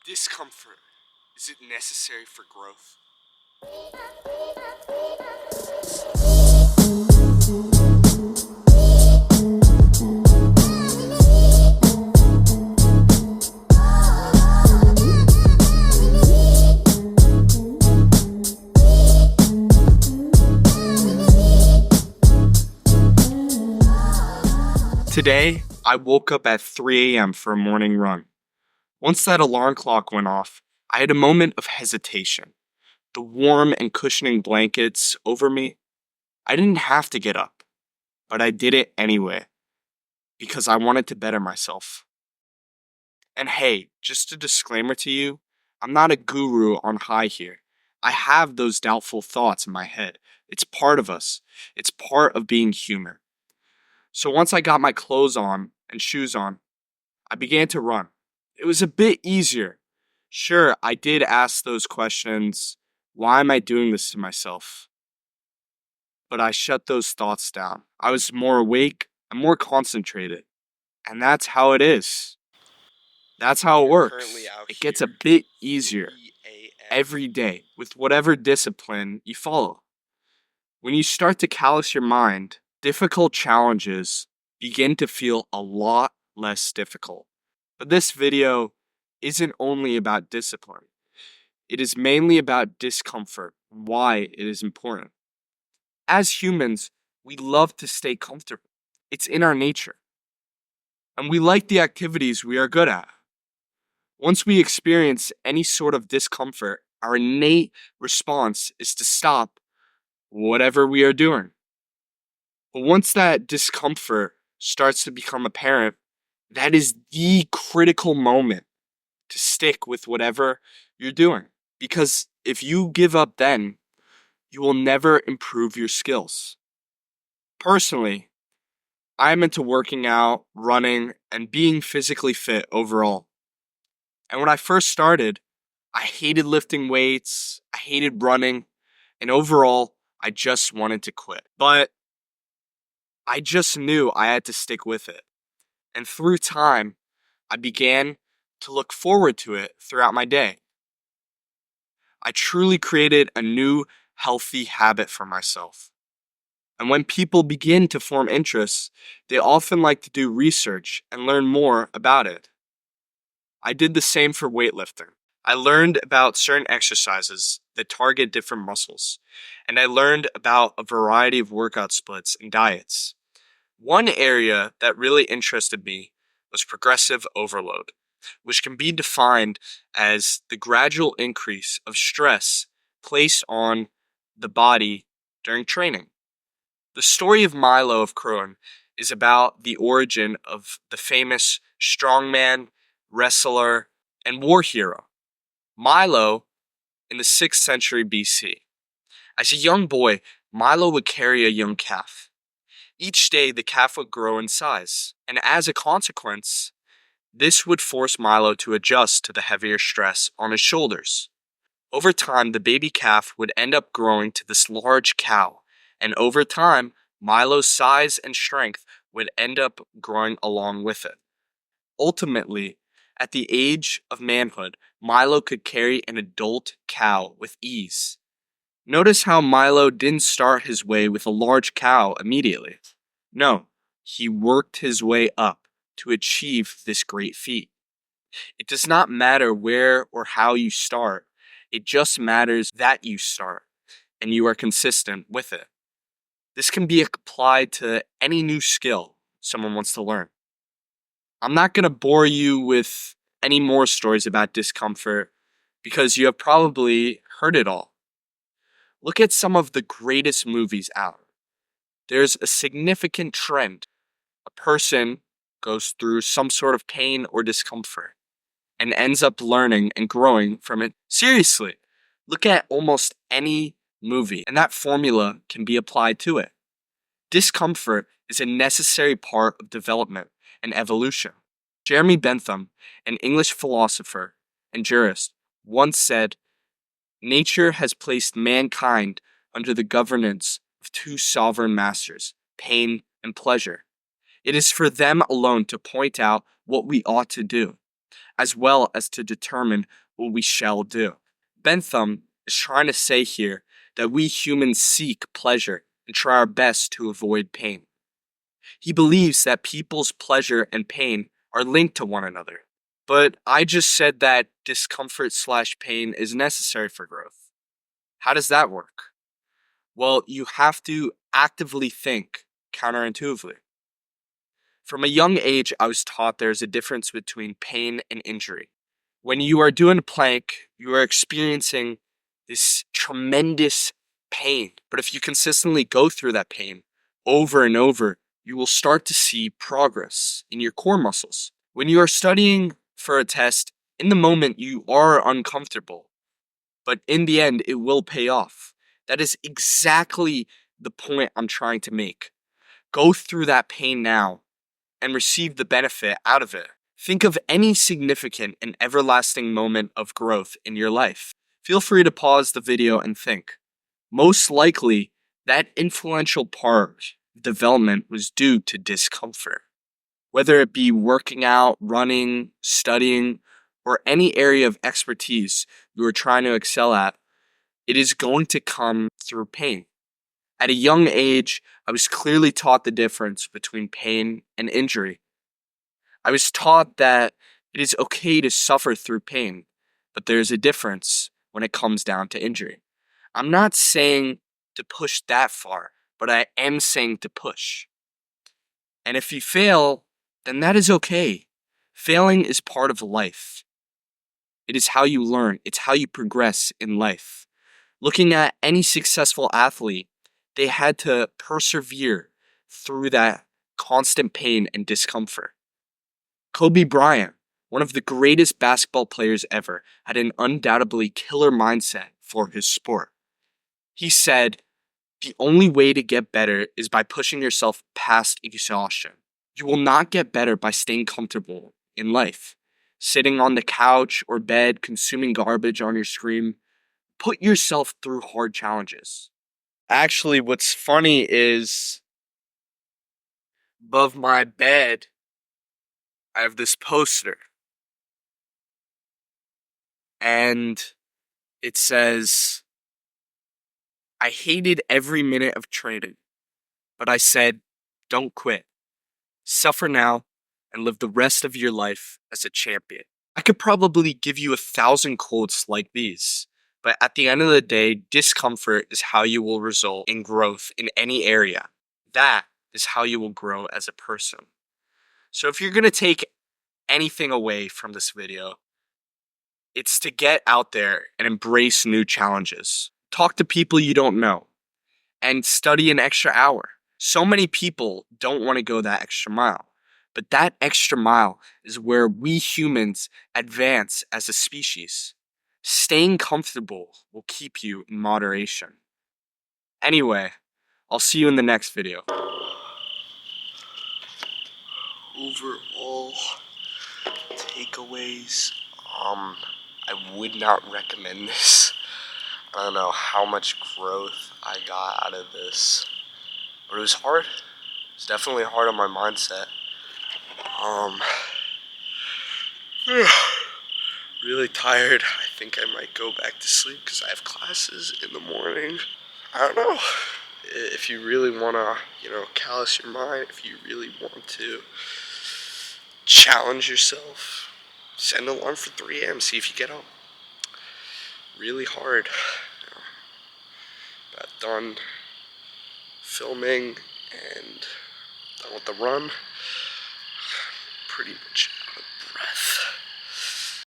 Discomfort, is it necessary for growth? Today, I woke up at 3 a.m. for a morning run. Once that alarm clock went off, I had a moment of hesitation. The warm and cushioning blankets over me, I didn't have to get up, but I did it anyway, because I wanted to better myself. And hey, just a disclaimer to you, I'm not a guru on high here. I have those doubtful thoughts in my head. It's part of us. It's part of being human. So once I got my clothes on and shoes on, I began to run. It was a bit easier. Sure, I did ask those questions. Why am I doing this to myself? But I shut those thoughts down. I was more awake and more concentrated. And that's how it is. That's how it works. It gets a bit easier every day with whatever discipline you follow. When you start to callous your mind, difficult challenges begin to feel a lot less difficult. But this video isn't only about discipline. It is mainly about discomfort and why it is important. As humans, we love to stay comfortable. It's in our nature. And we like the activities we are good at. Once we experience any sort of discomfort, our innate response is to stop whatever we are doing. But once that discomfort starts to become apparent, that is the critical moment to stick with whatever you're doing. Because if you give up then, you will never improve your skills. Personally, I'm into working out, running, and being physically fit overall. And when I first started, I hated lifting weights, I hated running, and overall, I just wanted to quit. But I just knew I had to stick with it. And through time, I began to look forward to it throughout my day. I truly created a new, healthy habit for myself. And when people begin to form interests, they often like to do research and learn more about it. I did the same for weightlifting. I learned about certain exercises that target different muscles, and I learned about a variety of workout splits and diets. One area that really interested me was progressive overload, which can be defined as the gradual increase of stress placed on the body during training. The story of Milo of Croton is about the origin of the famous strongman, wrestler, and war hero, Milo, in the 6th century BC. As a young boy, Milo would carry a young calf. Each day, the calf would grow in size, and as a consequence, this would force Milo to adjust to the heavier stress on his shoulders. Over time, the baby calf would end up growing to this large cow, and over time, Milo's size and strength would end up growing along with it. Ultimately, at the age of manhood, Milo could carry an adult cow with ease. Notice how Milo didn't start his way with a large cow immediately. No, he worked his way up to achieve this great feat. It does not matter where or how you start, it just matters that you start and you are consistent with it. This can be applied to any new skill someone wants to learn. I'm not going to bore you with any more stories about discomfort because you have probably heard it all. Look at some of the greatest movies out. There's a significant trend. A person goes through some sort of pain or discomfort and ends up learning and growing from it. Seriously, look at almost any movie, and that formula can be applied to it. Discomfort is a necessary part of development and evolution. Jeremy Bentham, an English philosopher and jurist, once said, "Nature has placed mankind under the governance of two sovereign masters, pain and pleasure. It is for them alone to point out what we ought to do. as well as to determine what we shall do. Bentham is trying to say here that we humans seek pleasure and try our best to avoid pain. He believes that people's pleasure and pain are linked to one another. But I just said that discomfort/pain is necessary for growth. How does that work? Well, you have to actively think counterintuitively. From a young age, I was taught there's a difference between pain and injury. When you are doing a plank, you are experiencing this tremendous pain. But if you consistently go through that pain over and over, you will start to see progress in your core muscles. When you are studying for a test, in the moment you are uncomfortable, but in the end it will pay off. That is exactly the point I'm trying to make. Go through that pain now and receive the benefit out of it. Think of any significant and everlasting moment of growth in your life. Feel free to pause the video and think. Most likely, that influential part of development was due to discomfort. Whether it be working out, running, studying, or any area of expertise you are trying to excel at, it is going to come through pain. At a young age, I was clearly taught the difference between pain and injury. I was taught that it is okay to suffer through pain, but there's a difference when it comes down to injury. I'm not saying to push that far, but I am saying to push. And if you fail, then that is okay. Failing is part of life. It is how you learn, it's how you progress in life. Looking at any successful athlete, they had to persevere through that constant pain and discomfort. Kobe Bryant, one of the greatest basketball players ever, had an undoubtedly killer mindset for his sport. He said, "The only way to get better is by pushing yourself past exhaustion. You will not get better by staying comfortable in life, sitting on the couch or bed, consuming garbage on your screen. Put yourself through hard challenges." Actually, what's funny is above my bed, I have this poster, and it says, "I hated every minute of training, but I said, don't quit. Suffer now and live the rest of your life as a champion." I could probably give you 1,000 quotes like these, but at the end of the day, discomfort is how you will result in growth in any area. That is how you will grow as a person. So if you're going to take anything away from this video, it's to get out there and embrace new challenges. Talk to people you don't know and study an extra hour. So many people don't want to go that extra mile, but that extra mile is where we humans advance as a species. Staying comfortable will keep you in moderation. Anyway, I'll see you in the next video. Overall takeaways, I would not recommend this. I don't know how much growth I got out of this, but it was hard. It's definitely hard on my mindset. Really tired. I think I might go back to sleep because I have classes in the morning. I don't know. If you really want to, callous your mind, if you really want to challenge yourself, set an alarm for 3 a.m., see if you get up. Really hard. Got done filming and done with the run. Pretty much out of breath.